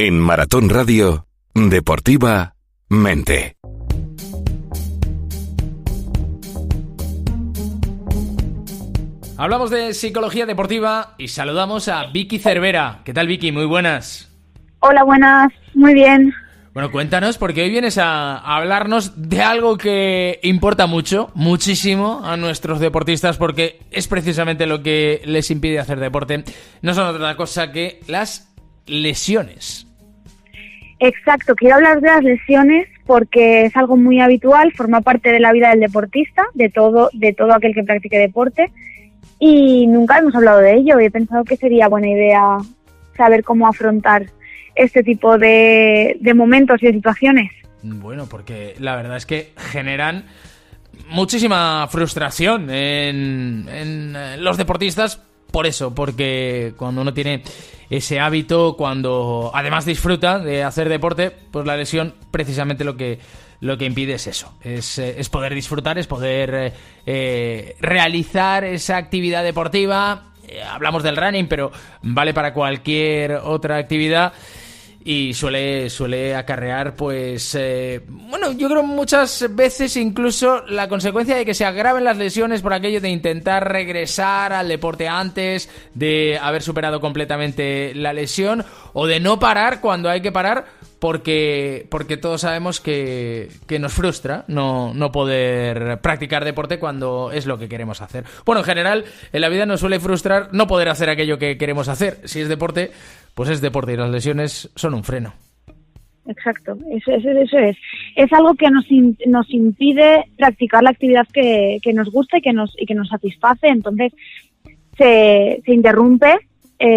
En Maratón Radio, Deportivamente. Hablamos de psicología deportiva y saludamos a Vicky Cervera. ¿Qué tal, Vicky? Muy buenas. Hola, buenas. Muy bien. Bueno, cuéntanos, porque hoy vienes a hablarnos de algo que importa mucho, muchísimo a nuestros deportistas, porque es precisamente lo que les impide hacer deporte. No son otra cosa que las lesiones. Exacto, quiero hablar de las lesiones porque es algo muy habitual, forma parte de la vida del deportista, de todo aquel que practique deporte, y nunca hemos hablado de ello y he pensado que sería buena idea saber cómo afrontar este tipo de momentos y de situaciones. Bueno, porque la verdad es que generan muchísima frustración en los deportistas. Por eso, porque cuando uno tiene ese hábito, cuando además disfruta de hacer deporte, pues la lesión precisamente lo que impide es eso, es poder disfrutar, es poder realizar esa actividad deportiva. Hablamos del running, pero vale para cualquier otra actividad. Y suele acarrear, pues, yo creo muchas veces incluso la consecuencia de que se agraven las lesiones por aquello de intentar regresar al deporte antes de haber superado completamente la lesión, o de no parar cuando hay que parar, porque todos sabemos que nos frustra no poder practicar deporte cuando es lo que queremos hacer. Bueno, en general, en la vida nos suele frustrar no poder hacer aquello que queremos hacer. Si es deporte, pues es deporte y las lesiones son un freno. Exacto, eso es. Es algo que nos impide practicar la actividad que nos gusta y que nos satisface. Entonces se interrumpe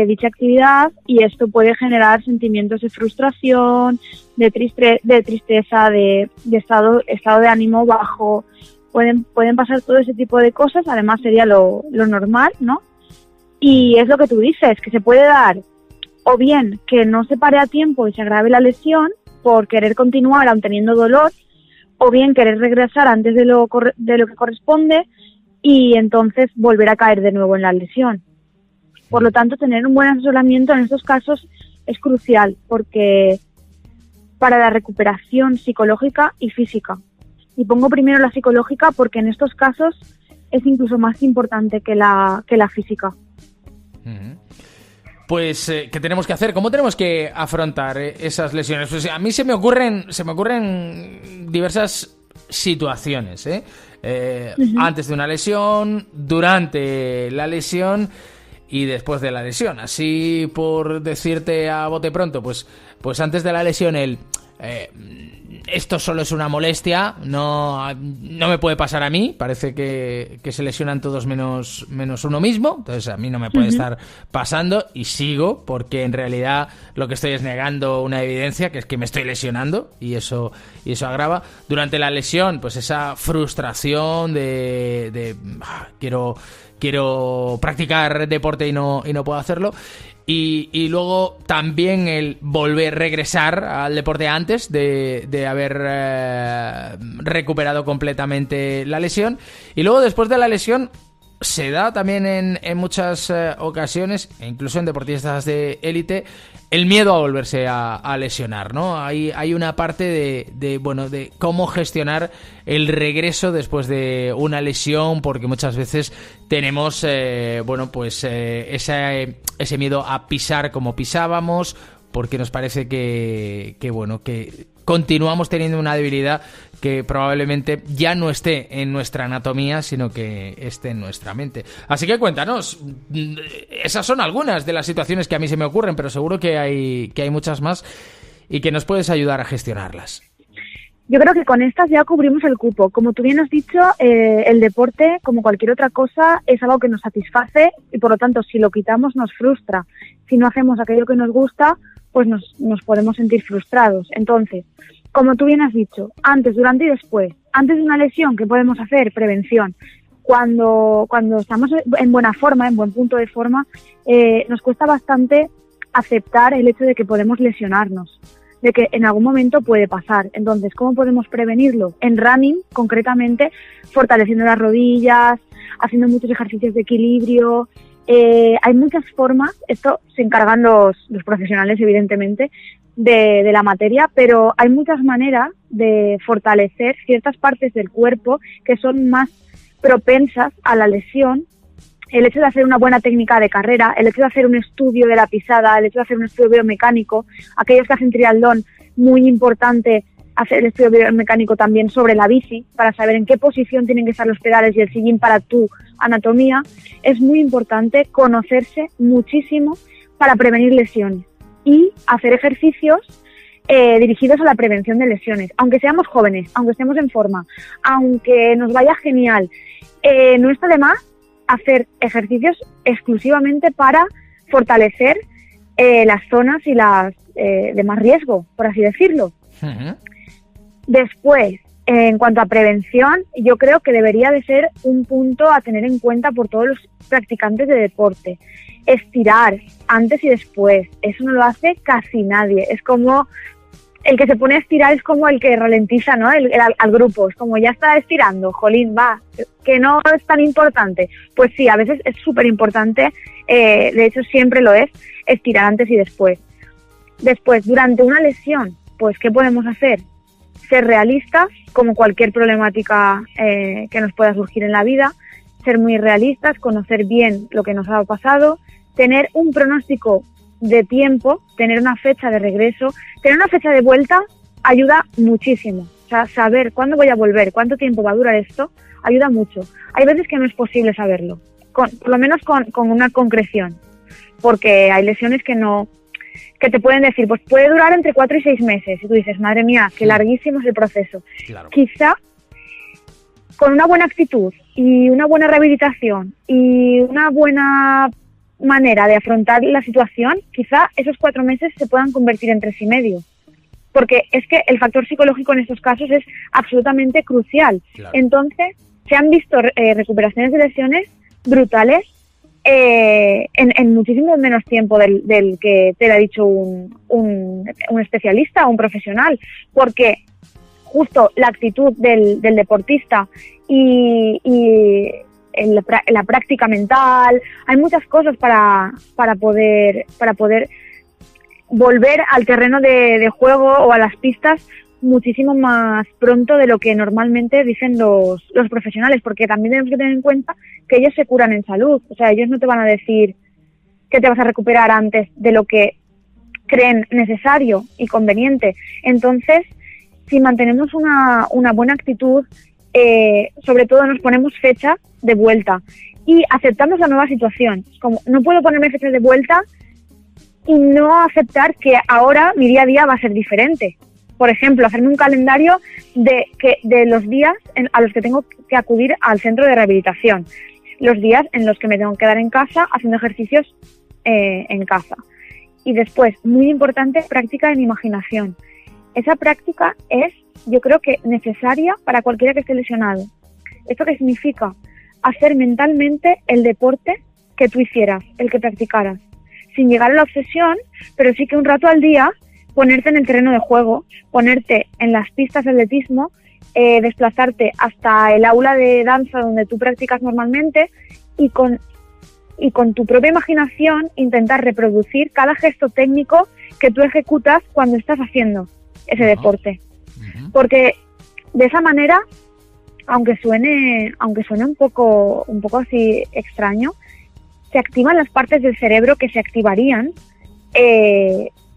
dicha actividad y esto puede generar sentimientos de frustración, de tristeza, de estado de ánimo bajo. Pueden pasar todo ese tipo de cosas. Además sería lo normal, ¿no? Y es lo que tú dices, que se puede dar o bien que no se pare a tiempo y se agrave la lesión por querer continuar aun teniendo dolor, o bien querer regresar antes de lo que corresponde y entonces volver a caer de nuevo en la lesión. Por lo tanto, tener un buen asesoramiento en estos casos es crucial porque para la recuperación psicológica y física. Y pongo primero la psicológica porque en estos casos es incluso más importante que la física. Uh-huh. Pues, ¿qué tenemos que hacer? ¿Cómo tenemos que afrontar esas lesiones? Pues a mí se me ocurren diversas situaciones, Uh-huh. Antes de una lesión, durante la lesión y después de la lesión. Así, por decirte a bote pronto, pues antes de la lesión esto solo es una molestia, no me puede pasar a mí, parece que se lesionan todos menos uno mismo, entonces a mí no me puede estar pasando y sigo, porque en realidad lo que estoy es negando una evidencia, que es que me estoy lesionando y eso agrava. Durante la lesión, pues esa frustración de quiero practicar deporte y no puedo hacerlo. Y luego también el regresar al deporte antes de haber recuperado completamente la lesión. Y luego después de la lesión se da también en muchas ocasiones, e incluso en deportistas de élite, el miedo a volverse a lesionar, ¿no? Hay una parte de cómo gestionar el regreso después de una lesión, porque muchas veces tenemos ese miedo a pisar como pisábamos, porque nos parece que continuamos teniendo una debilidad que probablemente ya no esté en nuestra anatomía, sino que esté en nuestra mente. Así que cuéntanos, esas son algunas de las situaciones que a mí se me ocurren, pero seguro que hay muchas más y que nos puedes ayudar a gestionarlas. Yo creo que con estas ya cubrimos el cupo. Como tú bien has dicho, el deporte, como cualquier otra cosa, es algo que nos satisface y por lo tanto si lo quitamos nos frustra. Si no hacemos aquello que nos gusta, pues nos podemos sentir frustrados. Entonces, como tú bien has dicho, antes, durante y después, antes de una lesión, ¿qué podemos hacer? Prevención. Cuando estamos en buena forma, en buen punto de forma, nos cuesta bastante aceptar el hecho de que podemos lesionarnos, de que en algún momento puede pasar. Entonces, ¿cómo podemos prevenirlo? En running, concretamente, fortaleciendo las rodillas, haciendo muchos ejercicios de equilibrio. Hay muchas formas, esto se encargan los profesionales, evidentemente, de la materia, pero hay muchas maneras de fortalecer ciertas partes del cuerpo que son más propensas a la lesión. El hecho de hacer una buena técnica de carrera, el hecho de hacer un estudio de la pisada, el hecho de hacer un estudio biomecánico, aquellos que hacen triatlón, muy importante hacer el estudio biomecánico también sobre la bici, para saber en qué posición tienen que estar los pedales y el sillín para tu anatomía. Es muy importante conocerse muchísimo para prevenir lesiones y hacer ejercicios dirigidos a la prevención de lesiones. Aunque seamos jóvenes, aunque estemos en forma, aunque nos vaya genial, no está de más hacer ejercicios exclusivamente para fortalecer las zonas y las de más riesgo, por así decirlo. Uh-huh. Después, en cuanto a prevención, yo creo que debería de ser un punto a tener en cuenta por todos los practicantes de deporte. Estirar antes y después, eso no lo hace casi nadie. Es como el que se pone a estirar, es como el que ralentiza, ¿no? Al grupo, es como ya está estirando, jolín, va, que no es tan importante. Pues sí, a veces es súper importante, de hecho siempre lo es, estirar antes y después. Después, durante una lesión, pues ¿qué podemos hacer? Ser realistas, como cualquier problemática que nos pueda surgir en la vida, ser muy realistas, conocer bien lo que nos ha pasado, tener un pronóstico de tiempo, tener una fecha de regreso, tener una fecha de vuelta ayuda muchísimo. O sea, saber cuándo voy a volver, cuánto tiempo va a durar esto, ayuda mucho. Hay veces que no es posible saberlo, por lo menos con una concreción, porque hay lesiones que te pueden decir, pues puede durar entre 4 y 6 meses. Y tú dices, madre mía, qué larguísimo es el proceso. Claro. Quizá con una buena actitud y una buena rehabilitación y una buena manera de afrontar la situación, quizá esos 4 meses se puedan convertir en 3 y medio. Porque es que el factor psicológico en estos casos es absolutamente crucial. Claro. Entonces, se han visto recuperaciones de lesiones brutales en muchísimo menos tiempo del que te lo ha dicho un especialista o un profesional, porque justo la actitud del deportista y la práctica mental, hay muchas cosas para poder volver al terreno de juego o a las pistas muchísimo más pronto de lo que normalmente dicen los profesionales, porque también tenemos que tener en cuenta que ellos se curan en salud. O sea, ellos no te van a decir que te vas a recuperar antes de lo que creen necesario y conveniente. Entonces, si mantenemos una buena actitud, sobre todo nos ponemos fecha de vuelta y aceptamos la nueva situación. Como no puedo ponerme fecha de vuelta y no aceptar que ahora mi día a día va a ser diferente. Por ejemplo, hacerme un calendario de los días a los que tengo que acudir al centro de rehabilitación, los días en los que me tengo que quedar en casa haciendo ejercicios en casa. Y después, muy importante, práctica en imaginación. Esa práctica es, yo creo que necesaria para cualquiera que esté lesionado. ¿Esto qué significa? Hacer mentalmente el deporte que tú hicieras, el que practicaras, sin llegar a la obsesión, pero sí que un rato al día ponerte en el terreno de juego, ponerte en las pistas de atletismo, desplazarte hasta el aula de danza donde tú practicas normalmente y con tu propia imaginación intentar reproducir cada gesto técnico que tú ejecutas cuando estás haciendo ese deporte. Porque de esa manera, aunque suene un poco así extraño, se activan las partes del cerebro que se activarían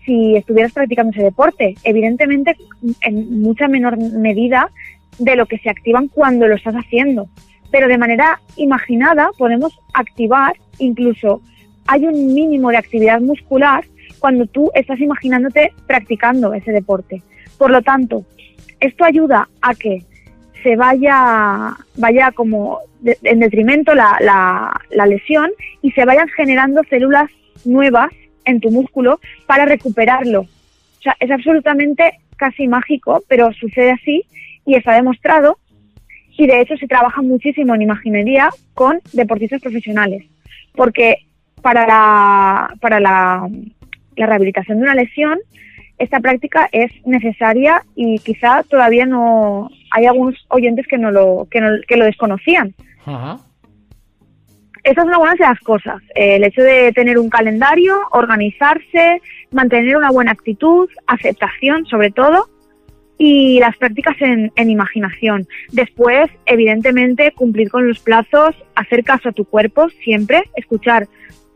si estuvieras practicando ese deporte. Evidentemente, en mucha menor medida de lo que se activan cuando lo estás haciendo. Pero de manera imaginada podemos activar, incluso hay un mínimo de actividad muscular cuando tú estás imaginándote practicando ese deporte. Por lo tanto, esto ayuda a que se vaya como en detrimento la lesión y se vayan generando células nuevas en tu músculo para recuperarlo. O sea, es absolutamente casi mágico, pero sucede así y está demostrado, y de hecho se trabaja muchísimo en imaginería con deportistas profesionales, porque para la rehabilitación de una lesión esta práctica es necesaria y quizá todavía no hay algunos oyentes que lo desconocían. Uh-huh. Estas son algunas de las cosas. El hecho de tener un calendario, organizarse, mantener una buena actitud, aceptación sobre todo, y las prácticas en imaginación. Después, evidentemente, cumplir con los plazos, hacer caso a tu cuerpo siempre, escuchar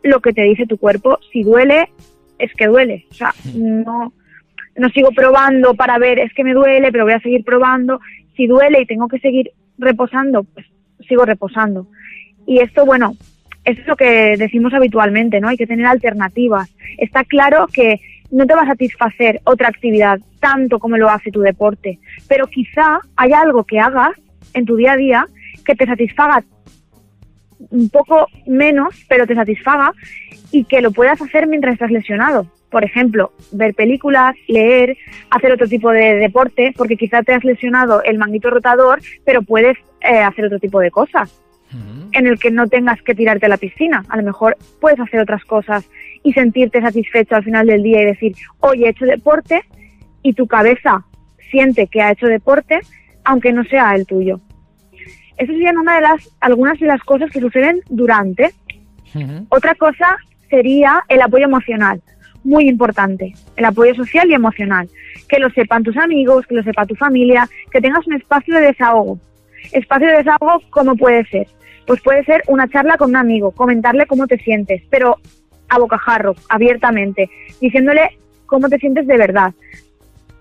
lo que te dice tu cuerpo. Si duele, es que duele. O sea, no sigo probando para ver, es que me duele, pero voy a seguir probando. Si duele y tengo que seguir reposando, pues sigo reposando. Y esto, bueno, es lo que decimos habitualmente, ¿no? Hay que tener alternativas. Está claro que no te va a satisfacer otra actividad tanto como lo hace tu deporte, pero quizá haya algo que hagas en tu día a día que te satisfaga un poco menos, pero te satisfaga, y que lo puedas hacer mientras estás lesionado. Por ejemplo, ver películas, leer, hacer otro tipo de deporte, porque quizá te has lesionado el manguito rotador, pero puedes hacer otro tipo de cosas en el que no tengas que tirarte a la piscina. A lo mejor puedes hacer otras cosas y sentirte satisfecho al final del día y decir, hoy he hecho deporte, y tu cabeza siente que ha hecho deporte, aunque no sea el tuyo. Eso sería algunas de las cosas que suceden durante. Otra cosa sería el apoyo emocional, muy importante, el apoyo social y emocional. Que lo sepan tus amigos, que lo sepa tu familia, que tengas un espacio de desahogo. Espacio de desahogo, ¿cómo puede ser? Pues puede ser una charla con un amigo, comentarle cómo te sientes, pero a bocajarro, abiertamente, diciéndole cómo te sientes de verdad.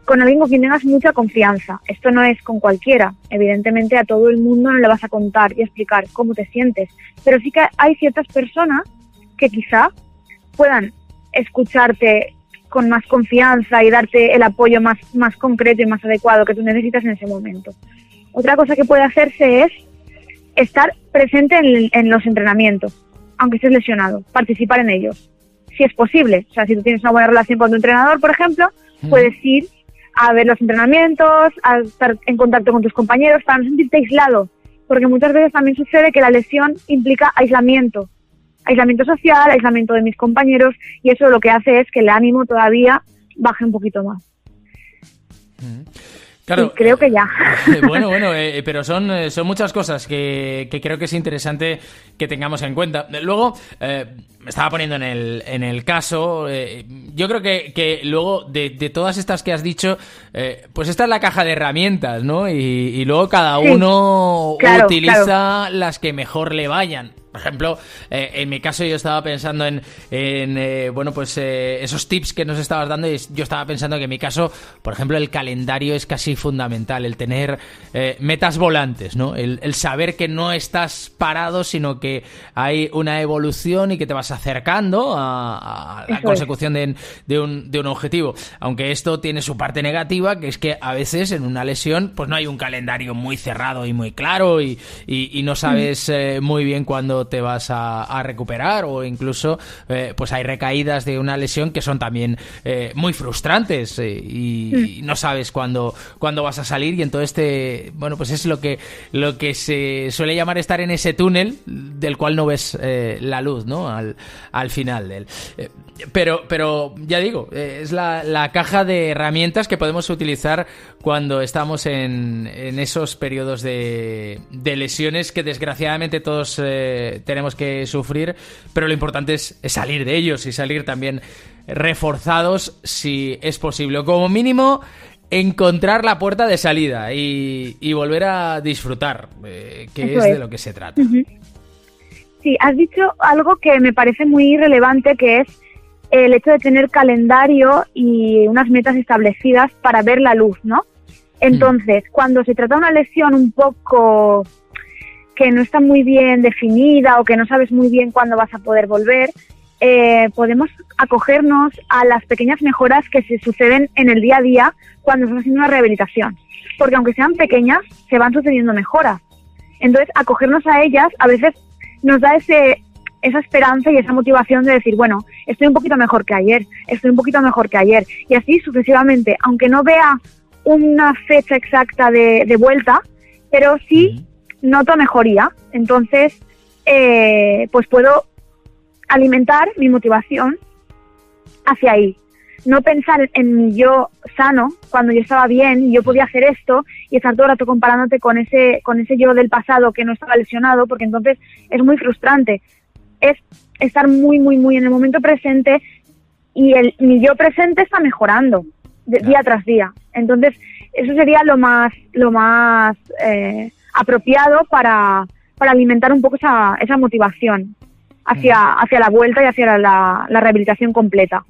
Con alguien con quien tengas mucha confianza. Esto no es con cualquiera. Evidentemente a todo el mundo no le vas a contar y explicar cómo te sientes. Pero sí que hay ciertas personas que quizá puedan escucharte con más confianza y darte el apoyo más concreto y más adecuado que tú necesitas en ese momento. Otra cosa que puede hacerse es estar presente en los entrenamientos, aunque estés lesionado, participar en ellos, si es posible. O sea, si tú tienes una buena relación con tu entrenador, por ejemplo, puedes ir a ver los entrenamientos, a estar en contacto con tus compañeros para no sentirte aislado, porque muchas veces también sucede que la lesión implica aislamiento social, aislamiento de mis compañeros, y eso lo que hace es que el ánimo todavía baje un poquito más. Claro, y creo que ya. Bueno, pero son muchas cosas que creo que es interesante que tengamos en cuenta. Luego, me estaba poniendo en el caso, yo creo que luego de todas estas que has dicho, pues esta es la caja de herramientas, ¿no? Y luego cada uno utiliza las que mejor le vayan. Por ejemplo, en mi caso yo estaba pensando en esos tips que nos estabas dando, y yo estaba pensando que en mi caso, por ejemplo, el calendario es casi fundamental, el tener metas volantes, ¿no? El saber que no estás parado, sino que hay una evolución y que te vas acercando a la consecución de un objetivo. Aunque esto tiene su parte negativa, que es que a veces en una lesión pues no hay un calendario muy cerrado y muy claro y no sabes muy bien cuándo te vas a recuperar, o incluso pues hay recaídas de una lesión que son también muy frustrantes y no sabes cuándo vas a salir, y entonces pues es lo que se suele llamar estar en ese túnel del cual no ves la luz, ¿no? Al final del pero ya digo, es la caja de herramientas que podemos utilizar cuando estamos en esos periodos de lesiones que desgraciadamente todos tenemos que sufrir, pero lo importante es salir de ellos y salir también reforzados si es posible, o como mínimo encontrar la puerta de salida y volver a disfrutar, que es de lo que se trata. Sí, has dicho algo que me parece muy relevante, que es el hecho de tener calendario y unas metas establecidas para ver la luz, ¿no? Entonces, cuando se trata de una lesión un poco que no está muy bien definida o que no sabes muy bien cuándo vas a poder volver, podemos acogernos a las pequeñas mejoras que se suceden en el día a día cuando estamos haciendo una rehabilitación. Porque aunque sean pequeñas, se van sucediendo mejoras. Entonces, acogernos a ellas a veces nos da esa esperanza y esa motivación de decir, bueno, estoy un poquito mejor que ayer, y así sucesivamente, aunque no vea una fecha exacta de vuelta, pero sí noto mejoría. Entonces, pues puedo alimentar mi motivación hacia ahí. No pensar en mi yo sano, cuando yo estaba bien y yo podía hacer esto, y estar todo el rato comparándote con ese yo del pasado que no estaba lesionado, porque entonces es muy frustrante. es estar muy, muy, muy en el momento presente, y mi yo presente está mejorando día tras día. Entonces, eso sería lo más apropiado para alimentar un poco esa motivación hacia la vuelta y hacia la rehabilitación completa.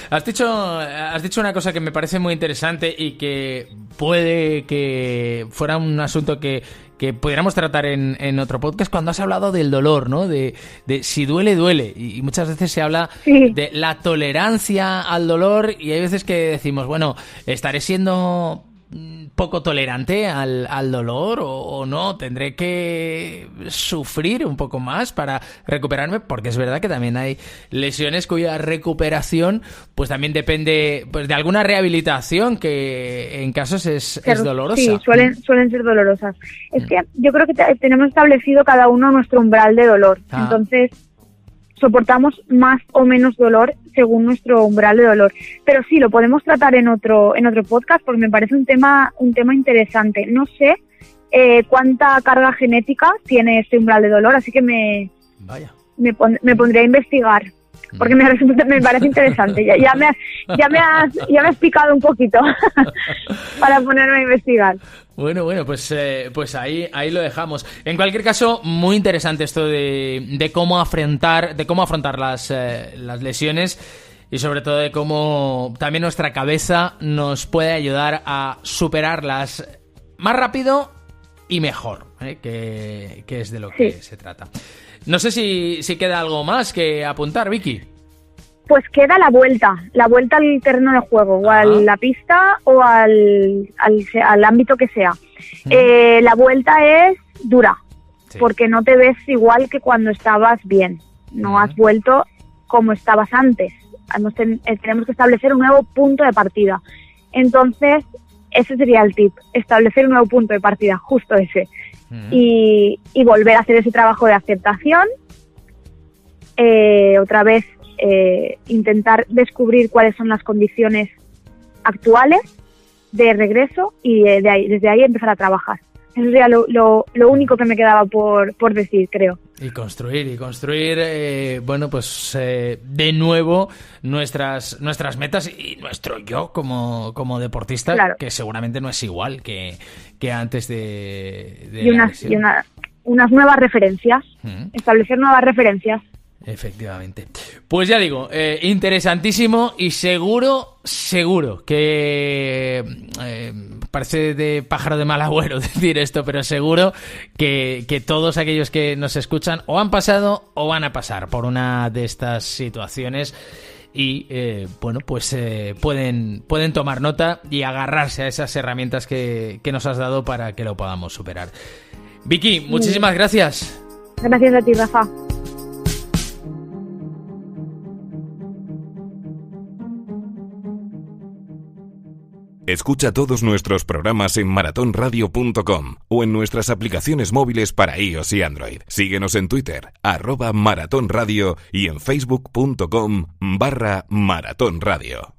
Has dicho una cosa que me parece muy interesante y que puede que fuera un asunto que pudiéramos tratar en otro podcast, cuando has hablado del dolor, ¿no? De si duele, duele. Y muchas veces se habla de la tolerancia al dolor, y hay veces que decimos, bueno, estaré siendo poco tolerante al dolor o no, tendré que sufrir un poco más para recuperarme, porque es verdad que también hay lesiones cuya recuperación pues también depende pues de alguna rehabilitación que en casos es dolorosa. Sí, suelen ser dolorosas. Es que yo creo que tenemos establecido cada uno nuestro umbral de dolor. Entonces soportamos más o menos dolor según nuestro umbral de dolor. Pero sí, lo podemos tratar en otro podcast, porque me parece un tema interesante. No sé cuánta carga genética tiene este umbral de dolor, así que me pondré a investigar, porque me parece interesante. Ya me has picado un poquito para ponerme a investigar. Bueno, pues ahí lo dejamos. En cualquier caso, muy interesante esto de cómo afrontar las lesiones, y sobre todo de cómo también nuestra cabeza nos puede ayudar a superarlas más rápido y mejor, que es de lo que se trata. No sé si queda algo más que apuntar, Vicky. Pues queda la vuelta al terreno de juego, o a la pista o al ámbito que sea. La vuelta es dura, porque no te ves igual que cuando estabas bien. No has vuelto como estabas antes. Tenemos que establecer un nuevo punto de partida. Entonces, ese sería el tip, establecer un nuevo punto de partida, justo ese. Y volver a hacer ese trabajo de aceptación, otra vez intentar descubrir cuáles son las condiciones actuales de regreso, y desde ahí empezar a trabajar. Eso sería lo único que me quedaba por decir, creo. Y construir, bueno, pues de nuevo nuestras metas y nuestro yo como deportista, claro, que seguramente no es igual que antes de unas nuevas referencias, establecer nuevas referencias. Efectivamente. Pues ya digo, interesantísimo, y seguro que parece de pájaro de mal agüero decir esto, pero seguro que todos aquellos que nos escuchan o han pasado o van a pasar por una de estas situaciones, y bueno, pues pueden tomar nota y agarrarse a esas herramientas que nos has dado para que lo podamos superar. Vicky, muchísimas gracias. Gracias a ti, Rafa. Escucha todos nuestros programas en maratonradio.com o en nuestras aplicaciones móviles para iOS y Android. Síguenos en Twitter, @maratonradio, y en facebook.com/maratonradio.